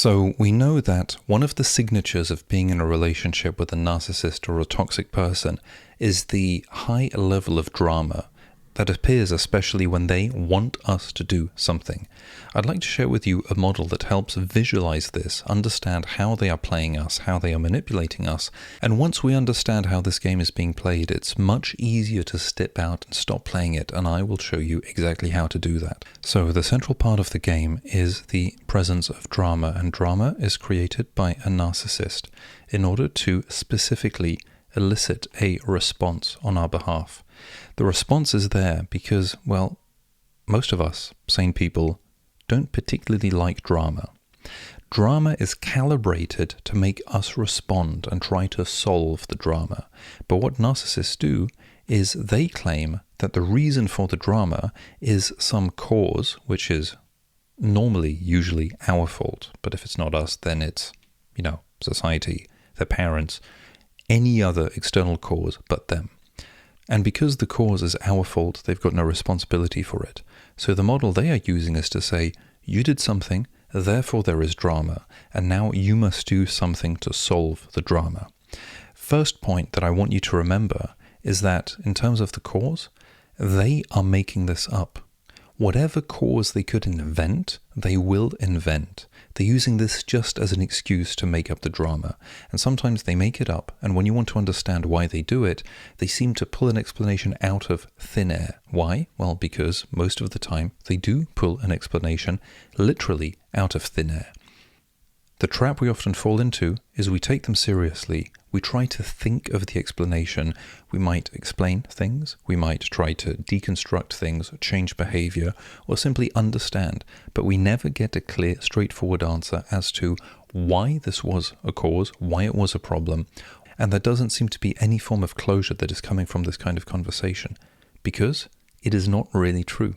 So we know that one of the signatures of being in a relationship with a narcissist or a toxic person is the high level of drama that appears especially when they want us to do something. I'd like to share with you a model that helps visualize this, understand how they are playing us, how they are manipulating us, and once we understand how this game is being played, it's much easier to step out and stop playing it, and I will show you exactly how to do that. So the central part of the game is the presence of drama, and drama is created by a narcissist in order to specifically elicit a response on our behalf. The response is there because, well, most of us, sane people, don't particularly like drama. Drama is calibrated to make us respond and try to solve the drama. But what narcissists do is they claim that the reason for the drama is some cause, which is usually our fault. But if it's not us, then it's, society, their parents, any other external cause but them. And because the cause is our fault, they've got no responsibility for it. So the model they are using is to say, you did something, therefore there is drama, and now you must do something to solve the drama. First point that I want you to remember is that in terms of the cause, they are making this up. Whatever cause they could invent, they will invent. They're using this just as an excuse to make up the drama. And sometimes they make it up, and when you want to understand why they do it, they seem to pull an explanation out of thin air. Why? Well, because most of the time they do pull an explanation literally out of thin air. The trap we often fall into is we take them seriously. We try to think of the explanation. We might explain things. We might try to deconstruct things, change behavior, or simply understand. But we never get a clear, straightforward answer as to why this was a cause, why it was a problem. And there doesn't seem to be any form of closure that is coming from this kind of conversation. Because it is not really true.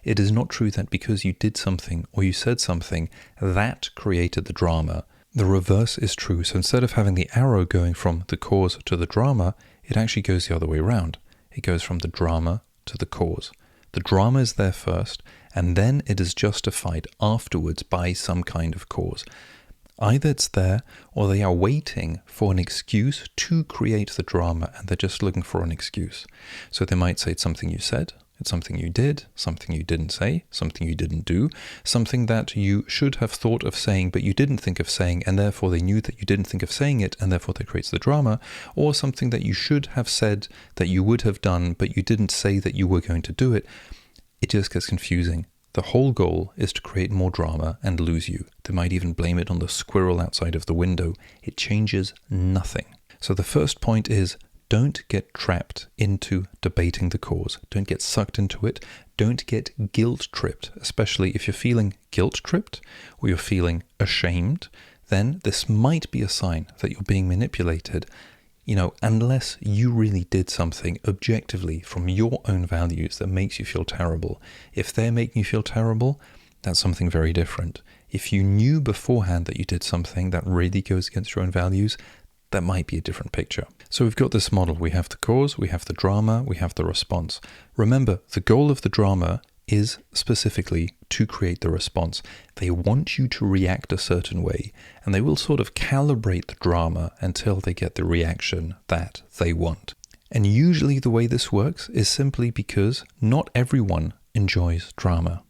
It is not true that because you did something or you said something, that created the drama. The reverse is true. So instead of having the arrow going from the cause to the drama, it actually goes the other way around. It goes from the drama to the cause. The drama is there first, and then it is justified afterwards by some kind of cause. Either it's there, or they are waiting for an excuse to create the drama, and they're just looking for an excuse. So they might say it's something you said, it's something you did, something you didn't say, something you didn't do, something that you should have thought of saying but you didn't think of saying, and therefore they knew that you didn't think of saying it, and therefore that creates the drama, or something that you should have said that you would have done but you didn't say that you were going to do it. It just gets confusing. The whole goal is to create more drama and lose you. They might even blame it on the squirrel outside of the window. It changes nothing. So the first point is, don't get trapped into debating the cause. Don't get sucked into it. Don't get guilt-tripped, especially if you're feeling guilt-tripped or you're feeling ashamed, then this might be a sign that you're being manipulated, unless you really did something objectively from your own values that makes you feel terrible. If they're making you feel terrible, that's something very different. If you knew beforehand that you did something that really goes against your own values, that might be a different picture. So we've got this model. We have the cause, we have the drama, we have the response. Remember, the goal of the drama is specifically to create the response. They want you to react a certain way, and they will sort of calibrate the drama until they get the reaction that they want. And usually the way this works is simply because not everyone enjoys drama.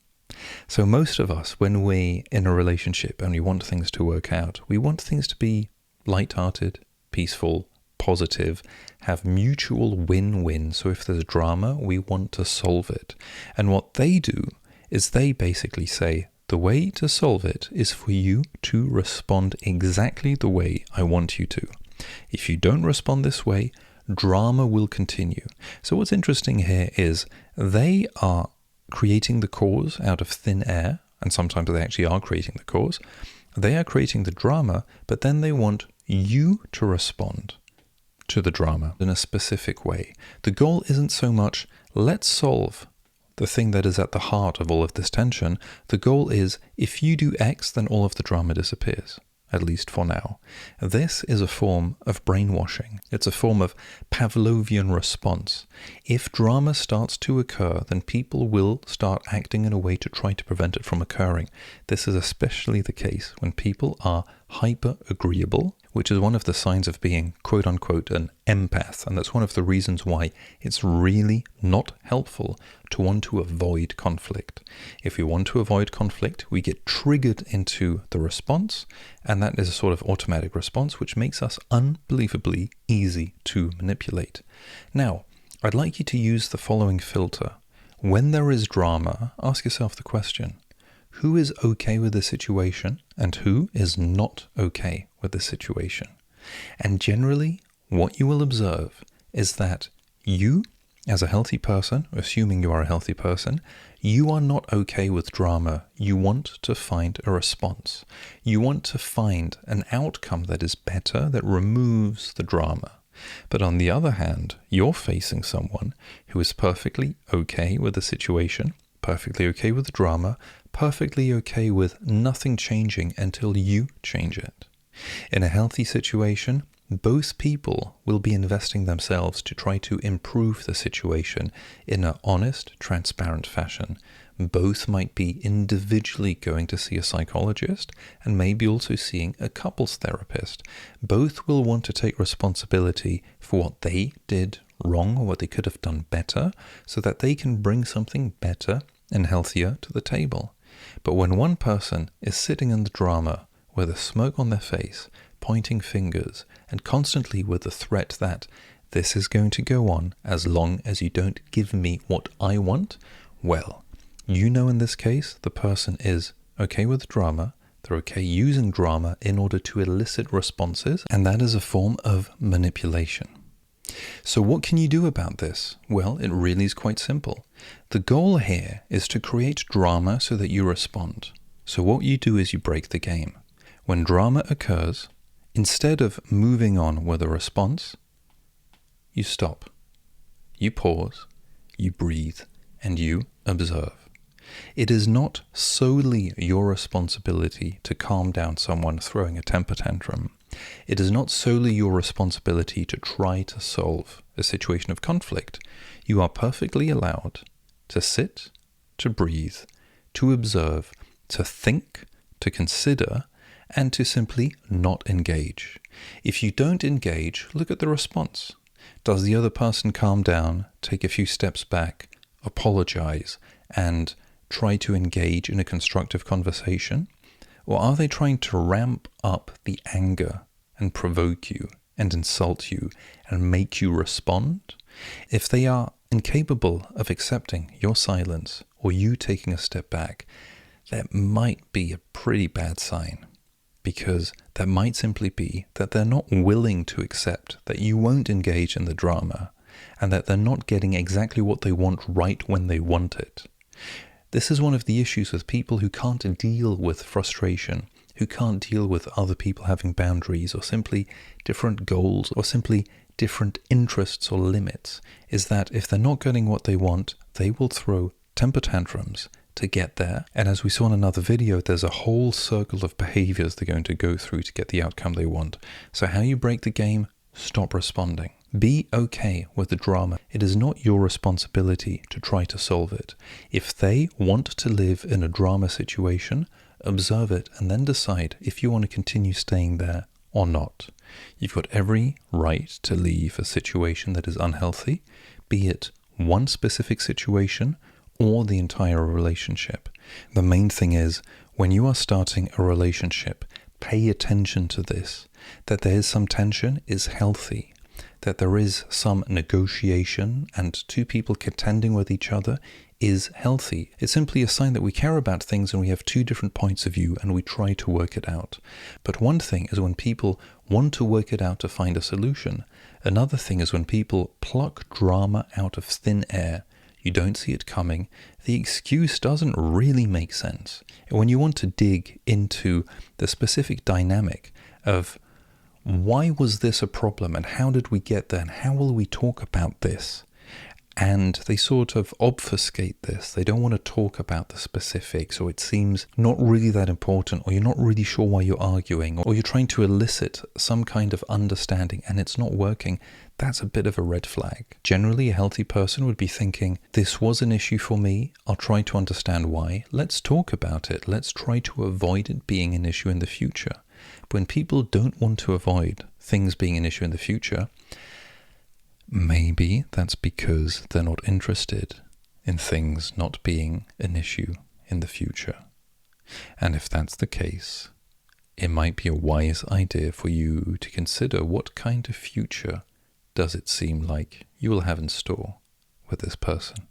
So most of us, when we're in a relationship and we want things to work out, we want things to be light-hearted, peaceful, positive, have mutual win-win. So if there's drama, we want to solve it. And what they do is they basically say, the way to solve it is for you to respond exactly the way I want you to. If you don't respond this way, drama will continue. So what's interesting here is they are creating the cause out of thin air, and sometimes they actually are creating the cause. They are creating the drama, but then they want you to respond to the drama in a specific way. The goal isn't so much, let's solve the thing that is at the heart of all of this tension. The goal is, if you do X, then all of the drama disappears. at least for now. This is a form of brainwashing. It's a form of Pavlovian response. If drama starts to occur, then people will start acting in a way to try to prevent it from occurring. This is especially the case when people are hyper-agreeable, which is one of the signs of being, quote-unquote, an empath. And that's one of the reasons why it's really not helpful to want to avoid conflict. If we want to avoid conflict, we get triggered into the response, and that is a sort of automatic response, which makes us unbelievably easy to manipulate. Now, I'd like you to use the following filter. When there is drama, ask yourself the question, who is okay with the situation and who is not okay with the situation? And generally, what you will observe is that you, as a healthy person, assuming you are a healthy person, you are not okay with drama. You want to find a response. You want to find an outcome that is better, that removes the drama. But on the other hand, you're facing someone who is perfectly okay with the situation, perfectly okay with the drama, perfectly okay with nothing changing until you change it. In a healthy situation, both people will be investing themselves to try to improve the situation in an honest, transparent fashion. Both might be individually going to see a psychologist and maybe also seeing a couples therapist. Both will want to take responsibility for what they did wrong or what they could have done better so that they can bring something better and healthier to the table. But when one person is sitting in the drama with a smoke on their face, pointing fingers, and constantly with the threat that this is going to go on as long as you don't give me what I want, well, you know in this case the person is okay with drama, they're okay using drama in order to elicit responses, and that is a form of manipulation. So what can you do about this? Well, it really is quite simple. The goal here is to create drama so that you respond. So what you do is you break the game. When drama occurs, instead of moving on with a response, you stop. You pause, you breathe, and you observe. It is not solely your responsibility to calm down someone throwing a temper tantrum. It is not solely your responsibility to try to solve a situation of conflict. You are perfectly allowed to sit, to breathe, to observe, to think, to consider, and to simply not engage. If you don't engage, look at the response. Does the other person calm down, take a few steps back, apologize, and try to engage in a constructive conversation? Or are they trying to ramp up the anger and provoke you and insult you and make you respond? If they are incapable of accepting your silence or you taking a step back, that might be a pretty bad sign, because that might simply be that they're not willing to accept that you won't engage in the drama and that they're not getting exactly what they want right when they want it. This is one of the issues with people who can't deal with frustration, who can't deal with other people having boundaries or simply different goals or simply different interests or limits, is that if they're not getting what they want, they will throw temper tantrums to get there. And as we saw in another video, there's a whole circle of behaviors they're going to go through to get the outcome they want. So how you break the game? Stop responding. Be okay with the drama. It is not your responsibility to try to solve it. If they want to live in a drama situation, observe it and then decide if you want to continue staying there or not. You've got every right to leave a situation that is unhealthy, be it one specific situation or the entire relationship. The main thing is, when you are starting a relationship, pay attention to this, that there is some tension is healthy, that there is some negotiation and two people contending with each other is healthy. It's simply a sign that we care about things and we have two different points of view and we try to work it out. But one thing is when people want to work it out to find a solution. Another thing is when people pluck drama out of thin air. You don't see it coming. The excuse doesn't really make sense. And when you want to dig into the specific dynamic of why was this a problem and how did we get there and how will we talk about this? And they sort of obfuscate this. They don't want to talk about the specifics, or it seems not really that important, or you're not really sure why you're arguing, or you're trying to elicit some kind of understanding and it's not working. That's a bit of a red flag. Generally, a healthy person would be thinking, this was an issue for me. I'll try to understand why. Let's talk about it. Let's try to avoid it being an issue in the future. But when people don't want to avoid things being an issue in the future, maybe that's because they're not interested in things not being an issue in the future. And if that's the case, it might be a wise idea for you to consider what kind of future does it seem like you will have in store with this person.